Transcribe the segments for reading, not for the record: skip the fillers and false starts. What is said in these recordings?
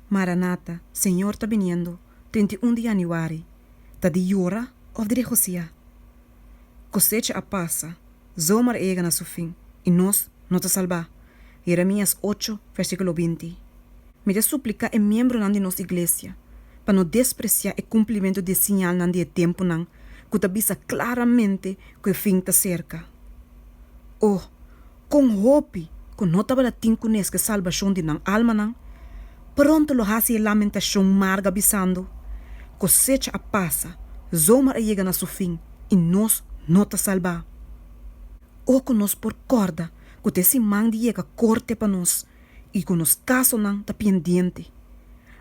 Maranata, Senhor está viniendo, 31 de januari. Tá de llora of de Josia. Cosecha a passa, zomer ega na su fim, e nós não te salvar. Jeremias 8, versículo 20. Me de suplica é membro de nossa igreja, para não despreciar o cumprimento de sinal de tempo não, que avisa claramente que o fim está cerca. Oh, com hope, que não estava a tincunes que salvação de não alma não, pronto lo hasi a lamentação marga avisando, cosecha a passa, zomer chega na su fim, e nós não te salvar. Oh, que nós por corda, que esse man de chega corte para nós, e que nos caso não está pendente.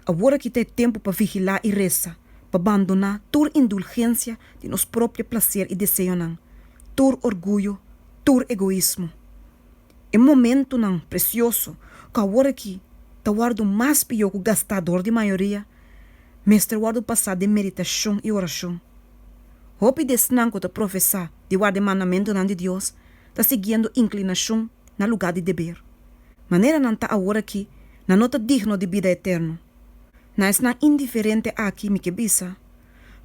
Agora que tem tempo para vigilar e rezar, para abandonar toda indulgência de nosso próprio prazer e desejo não, todo orgulho, todo egoísmo. É momento não precioso, que agora que está guardo mais pior que o gastador de maioria, mestre guardo passar de meditação e oração. Hope desnang que te professar de guardar mandamento de Deus, está seguindo inclinação na lugar de dever. Maneira não está agora aqui, na nota digno de vida eterna. Não é indiferente aqui, me que bisa.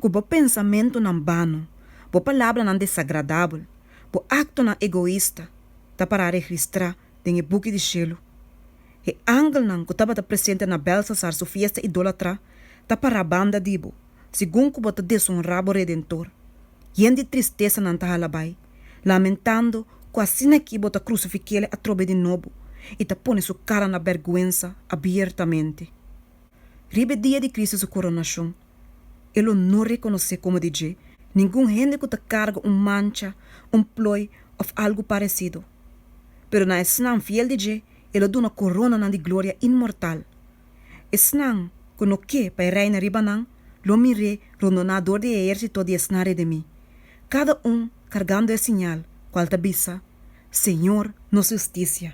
Que o pensamento não vano, a palavra não desagradável, o acto não egoísta, está para registrar em o buque de cielo. E ángel não que estava presente na Belsasar, sua fiesta idólatra, está para a banda dibo, segundo que o desonrava o Redentor. E de tristeza não está alabai, lamentando que assim aqui bota crucifiquele a trobe de novo, e te põe sua cara na vergüenza abertamente. Ribe dia de Cristo sua coronação, ele não reconhece como DJ, nenhum gente que te carga mancha, ploi ou algo parecido. Pero na esnan fiel DJ, ele dá uma corona de glória imortal. Esnan, que no que para reina ribanan, lo mire rondonador de exército de esnare de mim. Cada cargando el sinal, qual tabisa, Senhor, nossa justiça.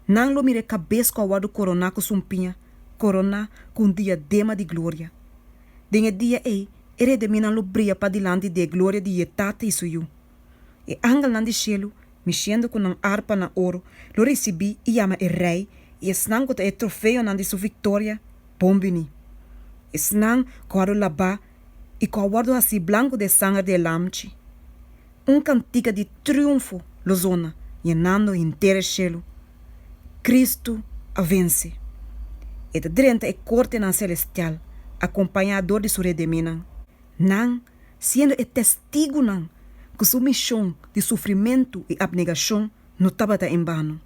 Não lo mire cabeça com o corona com sumpinha, corona com diadema de glória. Den dia ele de mim não lo brilha para dilante de glória de etata e suyu. E angel nan de cielo, mexendo com uma harpa na ouro, lo recebi e chama o rei, e esnan com o troféu nan de sua vitória, bombini. Esnan com o labá, e com o assim branco de sangue de lamchi. Cantiga de triunfo, lo zona, llenando inteiro cielo. Cristo a vence. E de drenta é corte na celestial, acompanhador de sua redemina. Nan, sendo o testigo nan, que sua missão de sofrimento e abnegação não estava em vano.